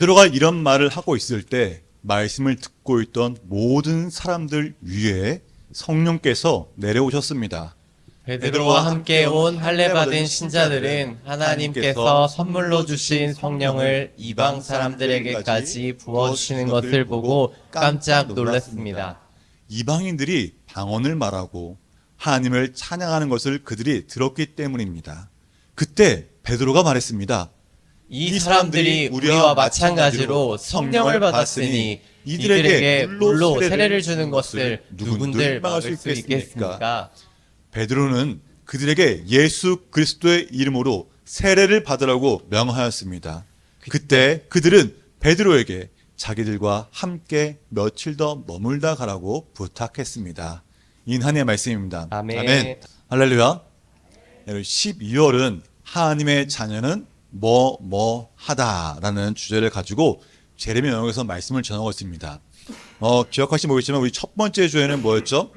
베드로가 이런 말을 하고 있을 때 말씀을 듣고 있던 모든 사람들 위에 성령께서 내려오셨습니다. 베드로와 함께 온 할례 받은 신자들은 하나님께서 선물로 주신 성령을 이방 사람들에게까지 부어주시는 것을 보고 깜짝 놀랐습니다. 이방인들이 방언을 말하고 하나님을 찬양하는 것을 그들이 들었기 때문입니다. 그때 베드로가 말했습니다. 이 사람들이 우리와 마찬가지로 성령을 받았으니 이들에게 물로 세례를 주는 것을 누군들 막을 수 있겠습니까? 베드로는 그들에게 예수 그리스도의 이름으로 세례를 받으라고 명하였습니다. 그때 그들은 베드로에게 자기들과 함께 며칠 더 머물다 가라고 부탁했습니다. 인 한해의 말씀입니다. 아멘. 할렐루야. 12월은 하나님의 자녀는 하다라는 주제를 가지고 제레미야 영역에서 말씀을 전하고 있습니다. 기억하시면 모르겠지만 우리 첫 번째 주에는 뭐였죠?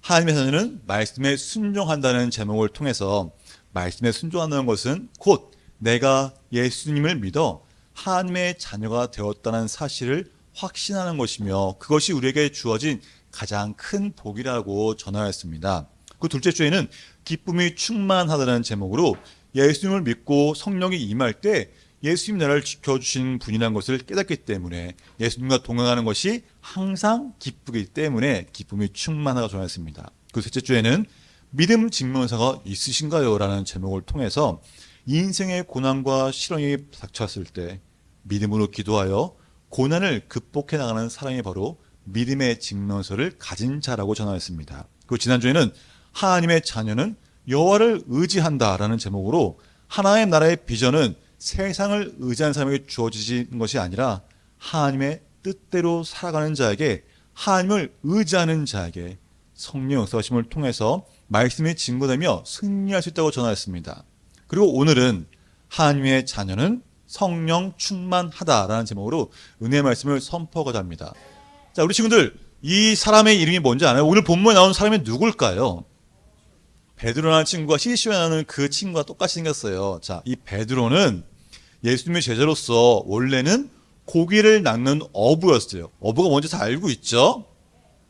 하나님의 자녀는 말씀에 순종한다는 제목을 통해서 말씀에 순종한다는 것은 곧 내가 예수님을 믿어 하나님의 자녀가 되었다는 사실을 확신하는 것이며 그것이 우리에게 주어진 가장 큰 복이라고 전하였습니다. 그 둘째 주에는 기쁨이 충만하다는 제목으로 예수님을 믿고 성령이 임할 때 예수님 나라를 지켜주신 분이라는 것을 깨닫기 때문에 예수님과 동행하는 것이 항상 기쁘기 때문에 기쁨이 충만하다고 전했습니다. 그 셋째 주에는 믿음 증명사가 있으신가요? 라는 제목을 통해서 인생의 고난과 시련이 닥쳤을 때 믿음으로 기도하여 고난을 극복해 나가는 사람이 바로 믿음의 증명서를 가진 자라고 전하였습니다. 그 지난주에는 하나님의 자녀는 여호와를 의지한다라는 제목으로 하나님 나라의 비전은 세상을 의지하는 사람에게 주어지는 것이 아니라 하나님의 뜻대로 살아가는 자에게 하나님을 의지하는 자에게 성령 역사하심을 통해서 말씀이 증거되며 승리할 수 있다고 전하였습니다. 그리고 오늘은 하나님의 자녀는 성령 충만하다라는 제목으로 은혜의 말씀을 선포하고자 합니다. 자, 우리 친구들 이 사람의 이름이 뭔지 아나요? 오늘 본문에 나오는 사람이 누굴까요? 베드로라는 친구가 시시하는 그 친구가 똑같이 생겼어요. 자, 이 베드로는 예수님의 제자로서 원래는 고기를 낚는 어부였어요. 어부가 뭔지 다 알고 있죠?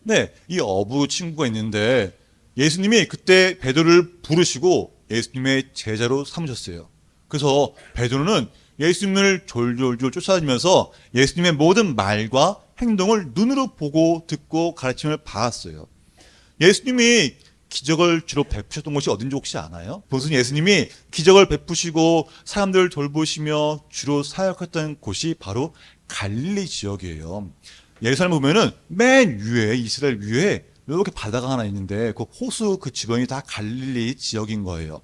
네, 이 어부 친구가 있는데 예수님이 그때 베드로를 부르시고 예수님의 제자로 삼으셨어요. 그래서 베드로는 예수님을 졸졸졸 쫓아다니면서 예수님의 모든 말과 행동을 눈으로 보고 듣고 가르침을 받았어요. 예수님이 기적을 주로 베푸셨던 곳이 어딘지 혹시 아나요? 무슨 예수님이 기적을 베푸시고 사람들을 돌보시며 주로 사역했던 곳이 바로 갈릴리 지역이에요. 예루살렘 보면은 맨 위에 이스라엘 위에 이렇게 바다가 하나 있는데 그 호수 그 지방이 다 갈릴리 지역인 거예요.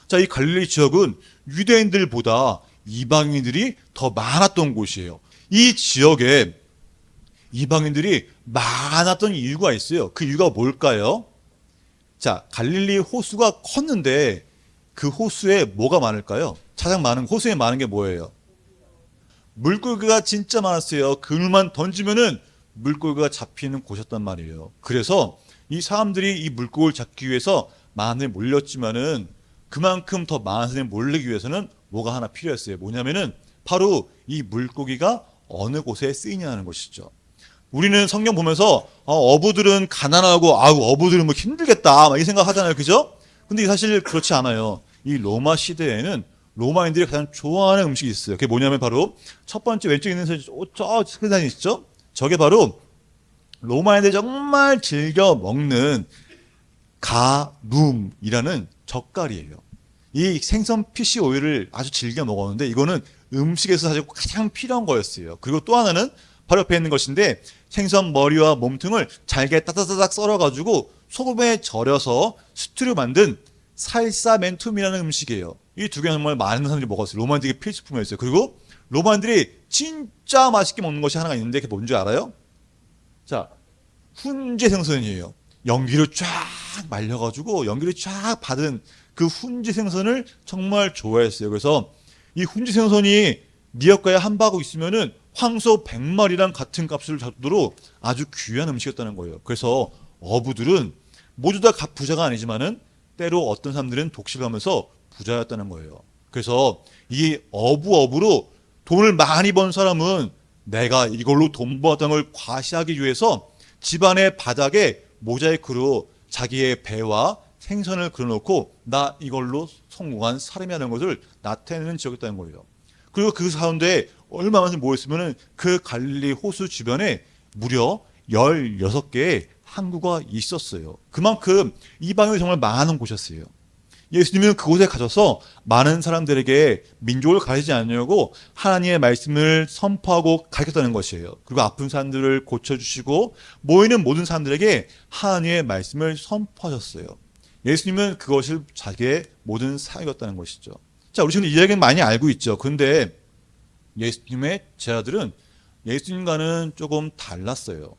자, 이 갈릴리 지역은 유대인들보다 이방인들이 더 많았던 곳이에요. 이 지역에 이방인들이 많았던 이유가 있어요. 그 이유가 뭘까요? 자, 갈릴리 호수가 컸는데 그 호수에 뭐가 많을까요? 가장 많은 호수에 많은 게 뭐예요? 물고기가 진짜 많았어요. 그물만 던지면은 물고기가 잡히는 곳이었단 말이에요. 그래서 이 사람들이 이 물고기를 잡기 위해서 많이 몰렸지만은 그만큼 더 많은 사람이 몰리기 위해서는 뭐가 하나 필요했어요. 뭐냐면은 바로 이 물고기가 어느 곳에 쓰이냐는 것이죠. 우리는 성경 보면서 어부들은 가난하고 어부들은 뭐 힘들겠다 막 이 생각하잖아요, 그죠? 근데 사실 그렇지 않아요. 이 로마 시대에는 로마인들이 가장 좋아하는 음식이 있어요. 그게 뭐냐면 바로 첫 번째 왼쪽에 있는 저 사진 있죠? 저게 바로 로마인들이 정말 즐겨 먹는 가룸이라는 젓갈이에요. 이 생선 피쉬 오일을 아주 즐겨 먹었는데 이거는 음식에서 사실 가장 필요한 거였어요. 그리고 또 하나는 바로 옆에 있는 것인데 생선 머리와 몸통을 잘게 따다다닥 썰어가지고 소금에 절여서 스튜로 만든 살사멘툼이라는 음식이에요. 이 두 개는 정말 많은 사람들이 먹었어요. 로마인들에게 필수품이었어요. 그리고 로마인들이 진짜 맛있게 먹는 것이 하나가 있는데 그게 뭔지 알아요? 자, 훈제 생선이에요. 연기를 쫙 말려가지고 연기를 쫙 받은 그 훈제 생선을 정말 좋아했어요. 그래서 이 훈제 생선이 미역과에 한 바구 있으면은 황소 100마리랑 같은 값을 잡도록 아주 귀한 음식이었다는 거예요. 그래서 어부들은 모두 다 부자가 아니지만은 때로 어떤 사람들은 독식하면서 부자였다는 거예요. 그래서 이 어부로 돈을 많이 번 사람은 내가 이걸로 돈 벌었다는 걸 과시하기 위해서 집안의 바닥에 모자이크로 자기의 배와 생선을 그려놓고 나 이걸로 성공한 사람이라는 것을 나타내는 지역이었다는 거예요. 그리고 그 가운데 얼마 만에 모였으면 그 갈릴리 호수 주변에 무려 16개의 항구가 있었어요. 그만큼 이방인이 정말 많은 곳이었어요. 예수님은 그곳에 가셔서 많은 사람들에게 민족을 가리지 않으려고 하나님의 말씀을 선포하고 가르쳤다는 것이에요. 그리고 아픈 사람들을 고쳐주시고 모이는 모든 사람들에게 하나님의 말씀을 선포하셨어요. 예수님은 그것을 자기의 모든 사역이었다는 것이죠. 자, 우리 지금 이 이야기는 많이 알고 있죠. 그런데 예수님의 제자들은 예수님과는 조금 달랐어요.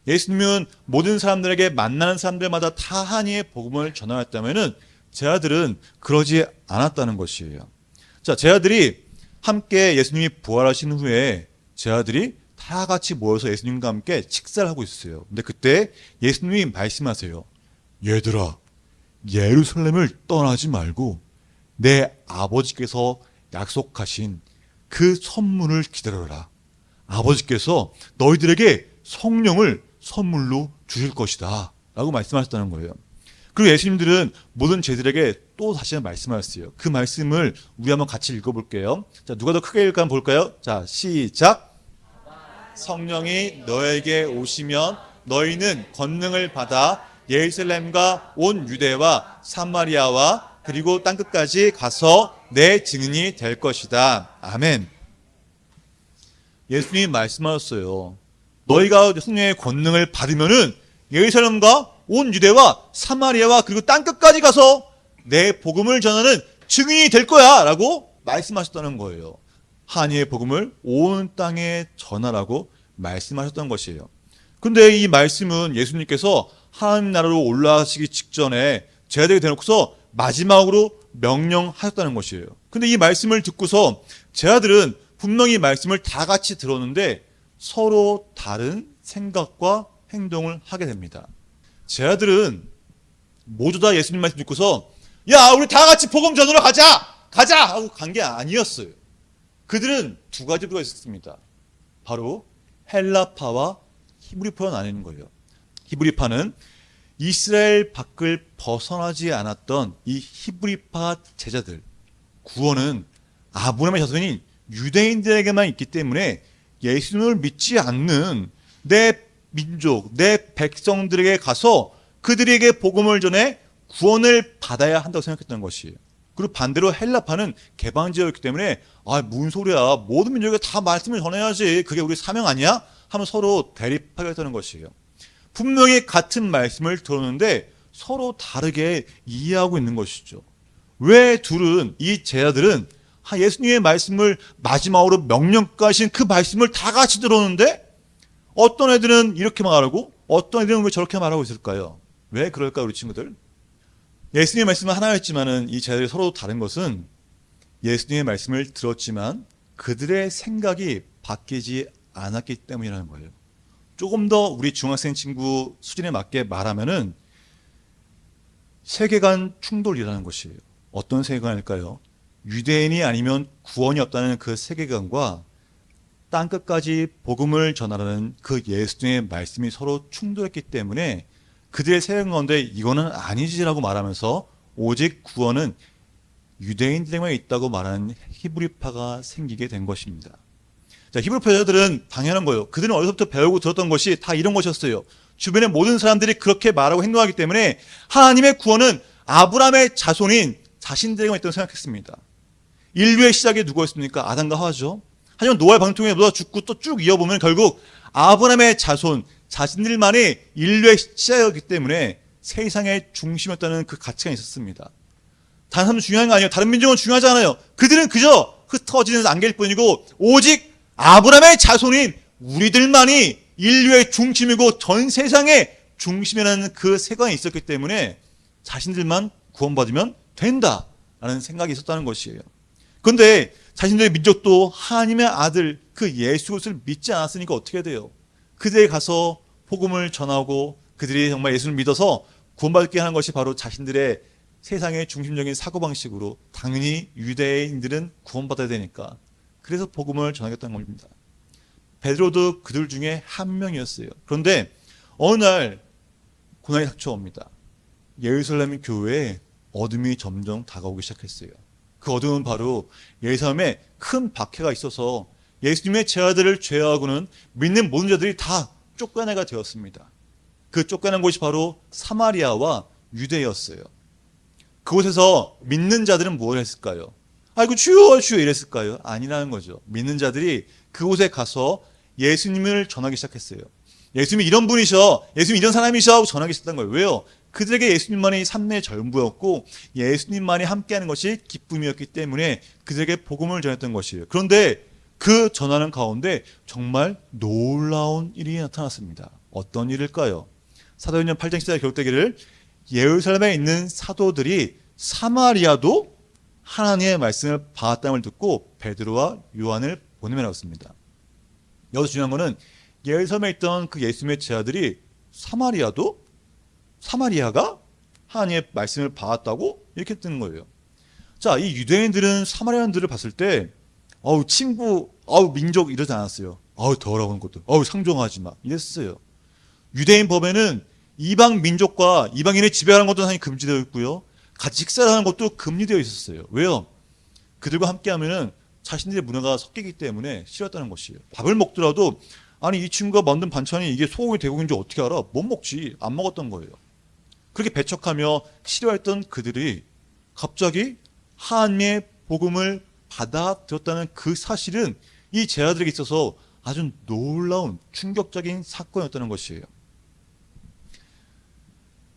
예수님은 모든 사람들에게 만나는 사람들마다 다 하나님의 복음을 전하였다면은 제자들은 그러지 않았다는 것이에요. 자, 제자들이 함께 예수님이 부활하신 후에 제자들이 다 같이 모여서 예수님과 함께 식사를 하고 있었어요. 근데 그때 예수님이 말씀하세요. 얘들아, 예루살렘을 떠나지 말고 내 아버지께서 약속하신 그 선물을 기다려라. 아버지께서 너희들에게 성령을 선물로 주실 것이다 라고 말씀하셨다는 거예요. 그리고 예수님들은 모든 제자들에게 또 다시 말씀하셨어요. 그 말씀을 우리 한번 같이 읽어볼게요. 자, 누가 더 크게 읽을까 한번 볼까요? 자, 시작. 성령이 너에게 오시면 너희는 권능을 받아 예루살렘과 온 유대와 사마리아와 그리고 땅끝까지 가서 내 증인이 될 것이다. 아멘. 예수님이 말씀하셨어요. 너희가 성령의 권능을 받으면은 예루살렘과 온 유대와 사마리아와 그리고 땅끝까지 가서 내 복음을 전하는 증인이 될 거야 라고 말씀하셨다는 거예요. 하나님의 복음을 온 땅에 전하라고 말씀하셨던 것이에요. 근데 이 말씀은 예수님께서 하나님 나라로 올라가시기 직전에 제자들에게 대놓고서 마지막으로 명령하셨다는 것이에요. 근데 이 말씀을 듣고서 제자들은 분명히 말씀을 다 같이 들었는데 서로 다른 생각과 행동을 하게 됩니다. 제자들은 모두 다 예수님 말씀 듣고서 야, 우리 다 같이 복음 전하러 가자 하고 간 게 아니었어요. 그들은 두 가지 부류가 있었습니다. 바로 헬라파와 히브리파로 나뉘는 거예요. 히브리파는 이스라엘 밖을 벗어나지 않았던 이 히브리파 제자들, 구원은 아브라함의 자손인 유대인들에게만 있기 때문에 예수님을 믿지 않는 내 민족, 내 백성들에게 가서 그들에게 복음을 전해 구원을 받아야 한다고 생각했던 것이에요. 그리고 반대로 헬라파는 개방지였기 때문에 무슨 소리야, 모든 민족에게 다 말씀을 전해야지, 그게 우리 사명 아니야? 하면 서로 대립하게 했다는 것이에요. 분명히 같은 말씀을 들었는데 서로 다르게 이해하고 있는 것이죠. 왜 둘은, 이 제자들은 예수님의 말씀을 마지막으로 명령까지 하신 그 말씀을 다 같이 들었는데 어떤 애들은 이렇게 말하고 어떤 애들은 왜 저렇게 말하고 있을까요? 왜 그럴까요, 우리 친구들? 예수님의 말씀은 하나였지만은 이 제자들이 서로 다른 것은 예수님의 말씀을 들었지만 그들의 생각이 바뀌지 않았기 때문이라는 거예요. 조금 더 우리 중학생 친구 수준에 맞게 말하면은 세계관 충돌이라는 것이에요. 어떤 세계관일까요? 유대인이 아니면 구원이 없다는 그 세계관과 땅끝까지 복음을 전하라는 그 예수님의 말씀이 서로 충돌했기 때문에 그들의 세계관 가운데 이거는 아니지라고 말하면서 오직 구원은 유대인들에게만 있다고 말하는 히브리파가 생기게 된 것입니다. 자, 히브리파 여자들은 당연한 거예요. 그들은 어려서부터 배우고 들었던 것이 다 이런 것이었어요. 주변의 모든 사람들이 그렇게 말하고 행동하기 때문에 하나님의 구원은 아브라함의 자손인 자신들에게만 있다고 생각했습니다. 인류의 시작이 누구였습니까? 아담과 하와죠. 하지만 노아의 방통에 노아 죽고 또 쭉 이어보면 결국 아브라함의 자손, 자신들만이 인류의 시작이었기 때문에 세상의 중심이었다는 그 가치가 있었습니다. 다른 사람은 중요한 거 아니에요. 다른 민족은 중요하지 않아요. 그들은 그저 흩어지는 안개일 뿐이고 오직 아브라함의 자손인 우리들만이 인류의 중심이고 전 세상의 중심이라는 그 세관이 있었기 때문에 자신들만 구원받으면 된다라는 생각이 있었다는 것이에요. 그런데 자신들의 민족도 하나님의 아들 그 예수 그리스도를 믿지 않았으니까 어떻게 돼요? 그들에게 가서 복음을 전하고 그들이 정말 예수를 믿어서 구원받게 하는 것이 바로 자신들의 세상의 중심적인 사고방식으로 당연히 유대인들은 구원받아야 되니까 그래서 복음을 전하겠다는 겁니다. 베드로도 그들 중에 한 명이었어요. 그런데 어느 날 고난이 닥쳐옵니다. 예루살렘 교회에 어둠이 점점 다가오기 시작했어요. 그 어둠은 바로 예루살렘에 큰 박해가 있어서 예수님의 제자들을 제외하고는 믿는 모든 자들이 다 쫓겨내가 되었습니다. 그 쫓겨난 곳이 바로 사마리아와 유대였어요. 그곳에서 믿는 자들은 무엇을 했을까요? 아이고 주여 주여 이랬을까요? 아니라는 거죠. 믿는 자들이 그곳에 가서 예수님을 전하기 시작했어요. 예수님이 이런 분이셔, 예수님이 이런 사람이셔 하고 전하기 시작한 거예요. 왜요? 그들에게 예수님만이 삶의 전부였고 예수님만이 함께하는 것이 기쁨이었기 때문에 그들에게 복음을 전했던 것이에요. 그런데 그 전하는 가운데 정말 놀라운 일이 나타났습니다. 어떤 일일까요? 사도행전 8장 14절 기록되기를 예루살렘에 있는 사도들이 사마리아도 하나님의 말씀을 받았다는 걸 듣고 베드로와 요한을 보내며 나왔습니다. 여기서 중요한 것은 예루살렘에 있던 그 예수님의 제자들이 사마리아가 하나님의 말씀을 받았다고 이렇게 뜨는 거예요. 자, 이 유대인들은 사마리아인들을 봤을 때 친구, 민족 이러지 않았어요. 더러운 것도, 상종하지 마 이랬어요. 유대인 법에는 이방 민족과 이방인의 지배하는 것도 당연히 금지되어 있고요. 같이 식사를 하는 것도 금지되어 있었어요. 왜요? 그들과 함께하면은 자신들의 문화가 섞이기 때문에 싫었다는 것이에요. 밥을 먹더라도 아니 이 친구가 만든 반찬이 이게 소고기 돼지고기인지 어떻게 알아? 못 먹지. 안 먹었던 거예요. 그렇게 배척하며 싫어했던 그들이 갑자기 하나님의 복음을 받아들였다는 그 사실은 이 제자들에게 있어서 아주 놀라운 충격적인 사건이었다는 것이에요.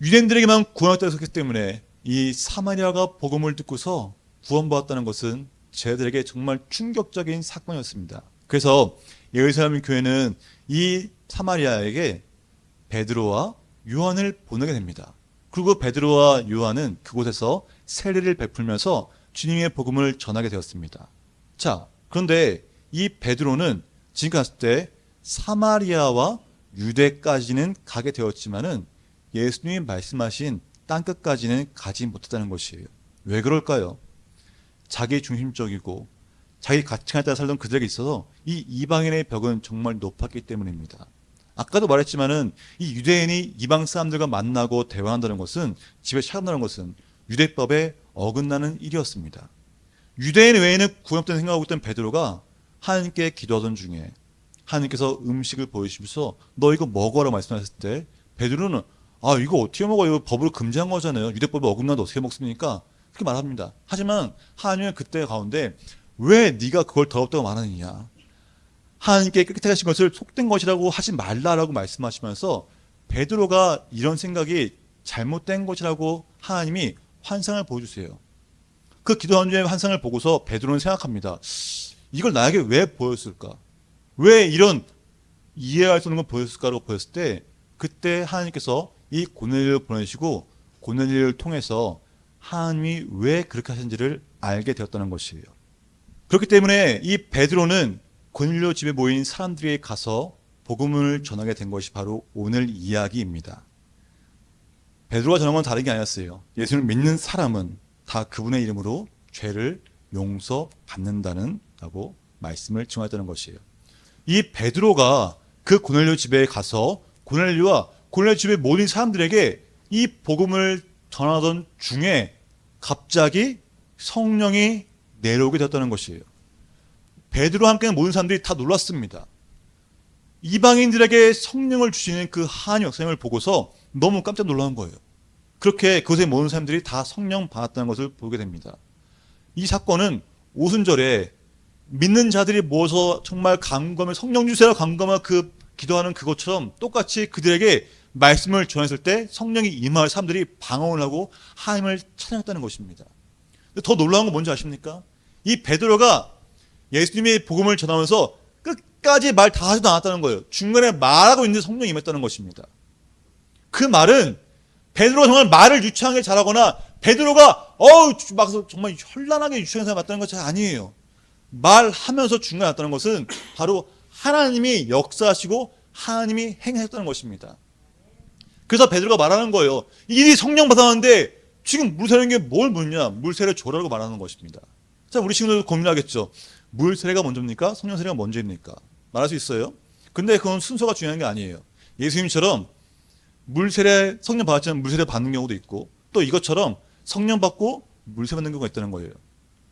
유대인들에게만 구원받았다고 했기 때문에 이 사마리아가 복음을 듣고서 구원받았다는 것은 제자들에게 정말 충격적인 사건이었습니다. 그래서 예루살렘 교회는 이 사마리아에게 베드로와 요한을 보내게 됩니다. 그리고 베드로와 요한은 그곳에서 세례를 베풀면서 주님의 복음을 전하게 되었습니다. 자, 그런데 이 베드로는 지금까지 갔을 때 사마리아와 유대까지는 가게 되었지만은 예수님이 말씀하신 땅끝까지는 가지 못했다는 것이에요. 왜 그럴까요? 자기 중심적이고 자기 가치관에 따라 살던 그들에게 있어서 이 이방인의 벽은 정말 높았기 때문입니다. 아까도 말했지만은 이 유대인이 이방 사람들과 만나고 대화한다는 것은 집에 찾아온다는 것은 유대법에 어긋나는 일이었습니다. 유대인 외에는 구원없다는 생각하고 있던 베드로가 하나님께 기도하던 중에 하나님께서 음식을 보여주시면서 너 이거 먹어라 말씀하셨을 때 베드로는 이거 어떻게 먹어요? 이거 법으로 금지한 거잖아요. 유대법에 어긋나도 어떻게 먹습니까? 그렇게 말합니다. 하지만 하나님은 그때 가운데 왜 네가 그걸 더럽다고 말하느냐? 하나님께 깨끗하게 하신 것을 속된 것이라고 하지 말라라고 말씀하시면서 베드로가 이런 생각이 잘못된 것이라고 하나님이 환상을 보여주세요. 그 기도하는 중에 환상을 보고서 베드로는 생각합니다. 이걸 나에게 왜 보였을까? 왜 이런 이해할 수 없는 걸 보였을까라고 보였을 때 그때 하나님께서 이 고넬료를 보내시고 고넬료를 통해서 하나님이 왜 그렇게 하신지를 알게 되었다는 것이에요. 그렇기 때문에 이 베드로는 고넬료 집에 모인 사람들에게 가서 복음을 전하게 된 것이 바로 오늘 이야기입니다. 베드로가 전한 건 다른 게 아니었어요. 예수를 믿는 사람은 다 그분의 이름으로 죄를 용서받는다는 라고 말씀을 증언했다는 것이에요. 이 베드로가 그 고넬료 집에 가서 고넬료와 고넬료 집에 모인 사람들에게 이 복음을 전하던 중에 갑자기 성령이 내려오게 되었다는 것이에요. 베드로와 함께 모든 사람들이 다 놀랐습니다. 이방인들에게 성령을 주시는 그 하나님 역사를 보고서 너무 깜짝 놀란 거예요. 그렇게 그곳에 모든 사람들이 다 성령 받았다는 것을 보게 됩니다. 이 사건은 오순절에 믿는 자들이 모여서 정말 간구하며 성령 주세요 간구하며 그 기도하는 그것처럼 똑같이 그들에게 말씀을 전했을 때 성령이 임할 사람들이 방언을 하고 하나님을 찬양했다는 것입니다. 더 놀라운 건 뭔지 아십니까? 이 베드로가 예수님의 복음을 전하면서 끝까지 말 다 하지도 않았다는 거예요. 중간에 말하고 있는데 성령이 임했다는 것입니다. 그 말은 베드로가 정말 말을 유창하게 잘하거나 베드로가 막 정말 현란하게 유창한 사람 맞다는 것이 아니에요. 말하면서 중간에 났다는 것은 바로 하나님이 역사하시고 하나님이 행하셨다는 것입니다. 그래서 베드로가 말하는 거예요. 이들이 성령 받았는데 지금 물 새는 게 뭘 묻냐? 물 새를 줘라고 말하는 것입니다. 자, 우리 친구들도 고민하겠죠. 물 세례가 먼저입니까? 성령 세례가 먼저입니까? 말할 수 있어요. 근데 그건 순서가 중요한 게 아니에요. 예수님처럼 물 세례, 성령 받았지만 물 세례 받는 경우도 있고 또 이것처럼 성령 받고 물 세례 받는 경우가 있다는 거예요.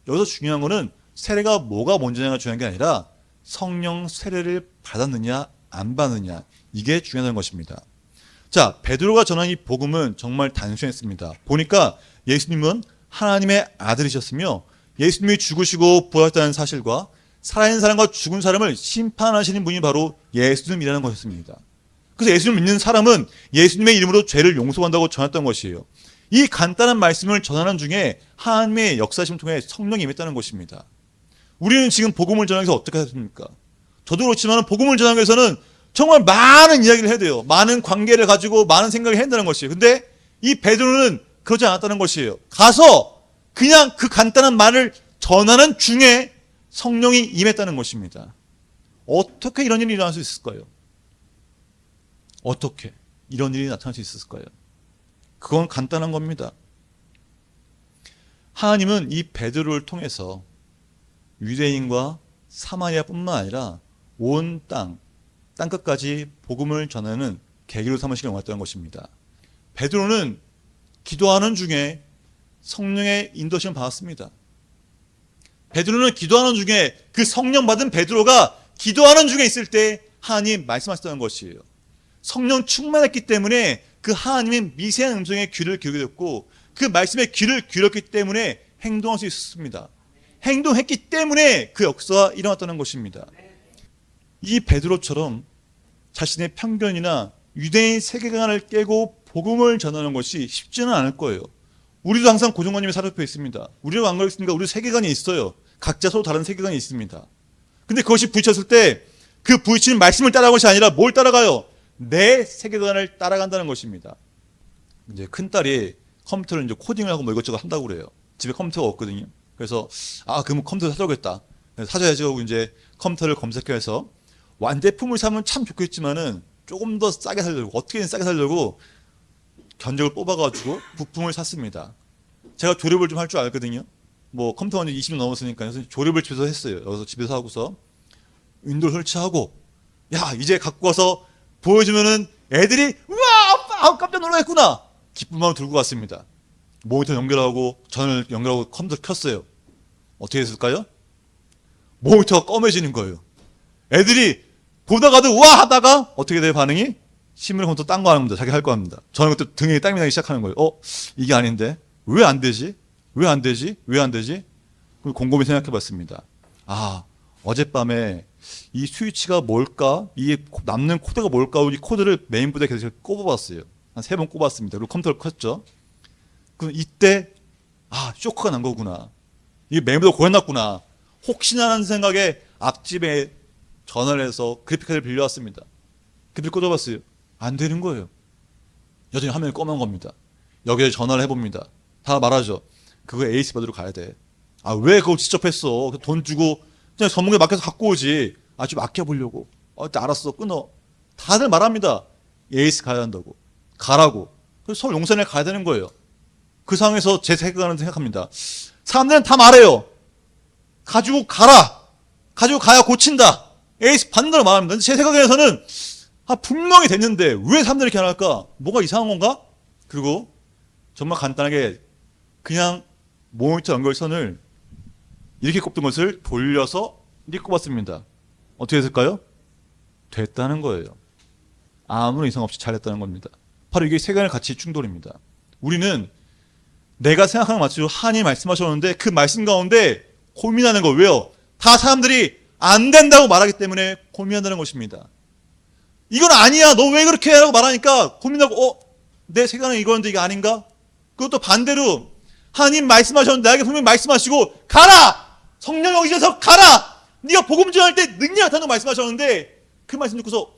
여기서 중요한 거는 세례가 뭐가 먼저냐가 중요한 게 아니라 성령 세례를 받았느냐 안 받느냐 이게 중요한 것입니다. 자, 베드로가 전한 이 복음은 정말 단순했습니다. 보니까 예수님은 하나님의 아들이셨으며 예수님이 죽으시고 부활했다는 사실과 살아있는 사람과 죽은 사람을 심판하시는 분이 바로 예수님이라는 것이었습니다. 그래서 예수님을 믿는 사람은 예수님의 이름으로 죄를 용서한다고 전했던 것이에요. 이 간단한 말씀을 전하는 중에 하나님의 역사심을 통해 성령이 임했다는 것입니다. 우리는 지금 복음을 전하기 위해서 어떻게 했습니까? 저도 그렇지만 복음을 전하기 위해서는 정말 많은 이야기를 해야 돼요. 많은 관계를 가지고 많은 생각을 해야 된다는 것이에요. 근데 이 베드로는 그러지 않았다는 것이에요. 가서 그냥 그 간단한 말을 전하는 중에 성령이 임했다는 것입니다. 어떻게 이런 일이 일어날 수 있을까요? 어떻게 이런 일이 나타날 수 있을까요? 그건 간단한 겁니다. 하나님은 이 베드로를 통해서 유대인과 사마리아뿐만 아니라 온 땅끝까지 복음을 전하는 계기로 삼으시길 원했다는 것입니다. 베드로는 기도하는 중에 성령의 인도심을 받았습니다. 베드로는 기도하는 중에 그 성령 받은 베드로가 기도하는 중에 있을 때 하나님 말씀하셨다는 것이에요. 성령 충만했기 때문에 그 하나님의 미세한 음성에 귀를 기울이게 됐고 그 말씀에 귀를 기울였기 때문에 행동할 수 있었습니다. 행동했기 때문에 그 역사가 일어났다는 것입니다. 이 베드로처럼 자신의 편견이나 유대인 세계관을 깨고 복음을 전하는 것이 쉽지는 않을 거예요. 우리도 항상 고정관념에 사로잡혀 있습니다. 우리도 안 그렇습니까? 우리 세계관이 있어요. 각자 서로 다른 세계관이 있습니다. 근데 그것이 부딪혔을 때 그 부딪히는 말씀을 따라가는 것이 아니라 뭘 따라가요? 내 세계관을 따라간다는 것입니다. 이제 큰딸이 컴퓨터를 이제 코딩을 하고 뭐 이것저것 한다고 그래요. 집에 컴퓨터가 없거든요. 그래서 그럼 컴퓨터 사줘야겠다. 사줘야지 하고 이제 컴퓨터를 검색해서 완제품을 사면 참 좋겠지만은 조금 더 싸게 살려고 어떻게든 싸게 살려고 견적을 뽑아가지고 부품을 샀습니다. 제가 조립을 좀 할 줄 알거든요. 뭐 컴퓨터가 이제 20년 넘었으니까 그래서 조립을 집에서 했어요. 여기서 집에서 하고서 윈도우 설치하고 야 이제 갖고 와서 보여주면은 애들이 우와 아빠 깜짝 놀라겠구나 기쁜 마음 들고 갔습니다. 모니터 연결하고 전을 연결하고 컴퓨터 켰어요. 어떻게 됐을까요? 모니터가 검해지는 거예요. 애들이 보다가도 우와 하다가 어떻게 돼요 반응이? 신문에 컴퓨터 딴 거 합니다. 자기 할 거 합니다. 저는 그때 등에 땀이 나기 시작하는 거예요. 이게 아닌데 왜 안 되지? 왜 안 되지? 왜 안 되지? 곰곰이 생각해 봤습니다. 어젯밤에 이 스위치가 뭘까? 이 남는 코드가 뭘까? 이 코드를 메인보드에 계속 꼽아봤어요. 한 3번 꼽았습니다. 그리고 컴퓨터를 켰죠. 그럼 이때 쇼크가 난 거구나. 이게 메인보드가 고장났구나. 혹시나 하는 생각에 앞집에 전화를 해서 그래픽카드를 빌려왔습니다. 그래픽 꽂아봤어요. 안 되는 거예요. 여전히 화면이 검은 겁니다. 여기에 전화를 해봅니다. 다 말하죠. 그거 에이스 받으러 가야 돼. 왜 그거 직접 했어? 돈 주고 그냥 전문가에 맡겨서 갖고 오지. 좀 아껴보려고. 알았어. 끊어. 다들 말합니다. 에이스 가야 한다고. 가라고. 그래서 서울 용산에 가야 되는 거예요. 그 상황에서 제 생각은 생각합니다. 사람들은 다 말해요. 가지고 가라. 가지고 가야 고친다. 에이스 받는다고 말합니다. 근데 제 생각에서는 분명히 됐는데 왜 사람들이 이렇게 안 할까? 뭐가 이상한 건가? 그리고 정말 간단하게 그냥 모니터 연결선을 이렇게 꼽던 것을 돌려서 이렇게 꼽았습니다. 어떻게 됐을까요? 됐다는 거예요. 아무런 이상 없이 잘 됐다는 겁니다. 바로 이게 세간의 가치 충돌입니다. 우리는 내가 생각하는 맞추고 하나님이 말씀하셨는데 그 말씀 가운데 고민하는 거 왜요? 다 사람들이 안 된다고 말하기 때문에 고민한다는 것입니다. 이건 아니야. 너 왜 그렇게 하라고 말하니까 고민하고 내 세계관은 이거였는데 이게 아닌가? 그것도 반대로 하나님 말씀하셨는데 나에게 분명히 말씀하시고 가라! 성령 여기셔서 가라! 네가 복음 전할 때 능력이 나타나고 말씀하셨는데 그 말씀 듣고서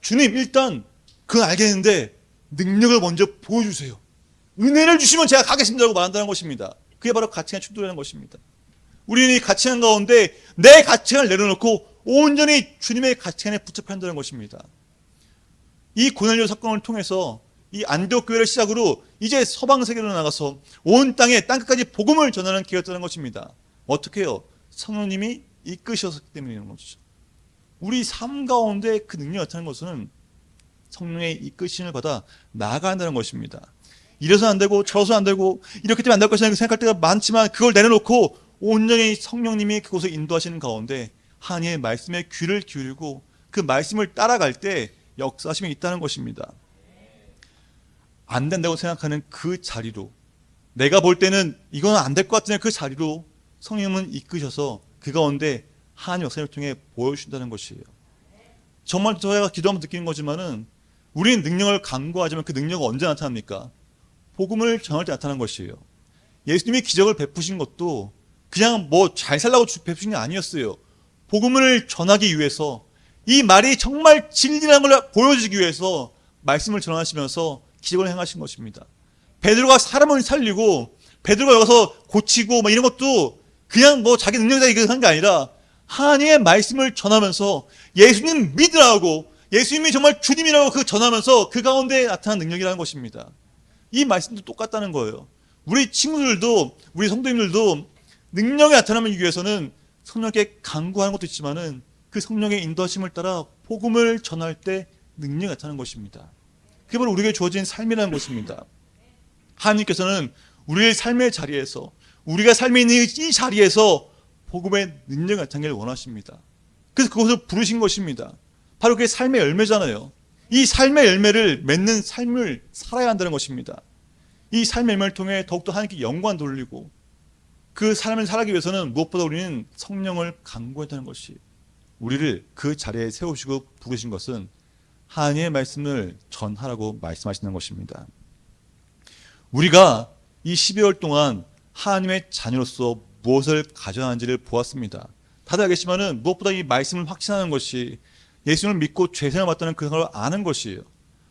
주님 일단 그건 알겠는데 능력을 먼저 보여주세요. 은혜를 주시면 제가 가겠습니다라고 말한다는 것입니다. 그게 바로 가치관 충돌이라는 것입니다. 우리는 이 가치관 가운데 내 가치관을 내려놓고 온전히 주님의 가치관에 붙잡혀야 한다는 것입니다. 이 고넬료 사건을 통해서 이 안디옥 교회를 시작으로 이제 서방 세계로 나가서 온 땅에 땅끝까지 복음을 전하는 기회였다는 것입니다. 어떻게 해요? 성령님이 이끄셨기 때문인 것이죠. 우리 삶 가운데 그 능력이 나타나는 것은 성령의 이끄심을 받아 나아간다는 것입니다. 이래서 안 되고 저래서 안 되고 이렇게 되면 안 될 것이라고 생각할 때가 많지만 그걸 내려놓고 온전히 성령님이 그곳을 인도하시는 가운데 하나님의 말씀에 귀를 기울이고 그 말씀을 따라갈 때 역사심이 있다는 것입니다. 안 된다고 생각하는 그 자리로, 내가 볼 때는 이건 안 될 것 같은 그 자리로 성령님은 이끄셔서 그 가운데 하나님 역사를 통해 보여주신다는 것이에요. 정말 저희가 기도하면 느끼는 거지만은 우리는 능력을 간구하지만 그 능력은 언제 나타납니까? 복음을 전할 때 나타난 것이에요. 예수님이 기적을 베푸신 것도 그냥 뭐 잘 살라고 베푸신 게 아니었어요. 복음을 전하기 위해서, 이 말이 정말 진리라는 걸 보여주기 위해서 말씀을 전하시면서 기적을 행하신 것입니다. 베드로가 사람을 살리고 베드로가 여기서 고치고 막 이런 것도 그냥 뭐 자기 능력이다 이거 한 게 아니라 하나님의 말씀을 전하면서 예수님 믿으라고, 예수님이 정말 주님이라고 그 전하면서 그 가운데 나타난 능력이라는 것입니다. 이 말씀도 똑같다는 거예요. 우리 친구들도, 우리 성도님들도 능력이 나타나기 위해서는 성령께 간구하는 것도 있지만은 그 성령의 인도하심을 따라 복음을 전할 때 능력이 나타나는 것입니다. 그게 바로 우리에게 주어진 삶이라는 것입니다. 하나님께서는 우리의 삶의 자리에서, 우리가 삶에 있는 이 자리에서 복음의 능력이 나타나기를 원하십니다. 그래서 그것을 부르신 것입니다. 바로 그게 삶의 열매잖아요. 이 삶의 열매를 맺는 삶을 살아야 한다는 것입니다. 이 삶의 열매를 통해 더욱더 하나님께 영광 돌리고 그 삶을 살아가기 위해서는 무엇보다 우리는 성령을 간구해야 하는 것이, 우리를 그 자리에 세우시고 부르신 것은 하나님의 말씀을 전하라고 말씀하시는 것입니다. 우리가 이 12월 동안 하나님의 자녀로서 무엇을 가져야하는지를 보았습니다. 다들 알겠지만은 무엇보다 이 말씀을 확신하는 것이, 예수님을 믿고 죄생을 받다는 그걸 아는 것이에요.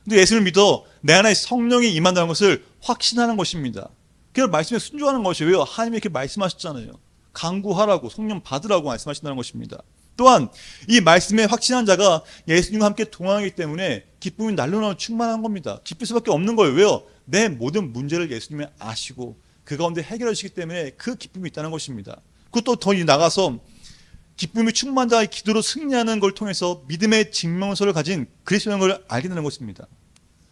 근데 예수님을 믿어 내 안에 성령이 임한다는 것을 확신하는 것입니다. 그래서 말씀에 순종하는 것이에요. 왜요? 하나님이 이렇게 말씀하셨잖아요. 간구하라고, 성령 받으라고 말씀하신다는 것입니다. 또한 이 말씀에 확신한 자가 예수님과 함께 동행하기 때문에 기쁨이 날로날로 충만한 겁니다. 기쁠 수밖에 없는 거예요. 왜요? 내 모든 문제를 예수님이 아시고 그 가운데 해결해 주시기 때문에 그 기쁨이 있다는 것입니다. 그것도 더 나가서 기쁨이 충만한 자의 기도로 승리하는 걸 통해서 믿음의 증명서를 가진 그리스도라는 걸 알게 되는 것입니다.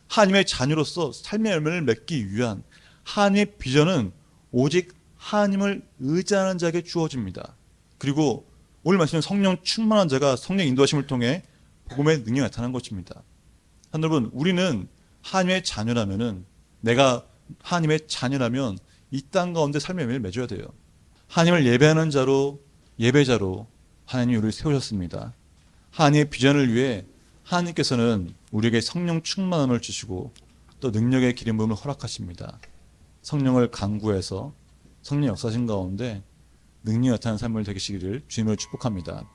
하나님의 자녀로서 삶의 열매를 맺기 위한 하나님의 비전은 오직 하나님을 의지하는 자에게 주어집니다. 그리고 오늘 말씀은 성령 충만한 자가 성령 인도하심을 통해 복음의 능력이 나타나는 것입니다. 여러분, 우리는 하나님의 자녀라면은, 내가 하나님의 자녀라면 이 땅 가운데 삶의 열매를 맺어야 돼요. 하나님을 예배하는 자로, 예배자로 하나님이 우리를 세우셨습니다. 하나님의 비전을 위해 하나님께서는 우리에게 성령 충만함을 주시고 또 능력의 기름 부음을 허락하십니다. 성령을 간구해서 성령 역사신 가운데 능력이 나타나는 삶을 되시기를 주님을 축복합니다.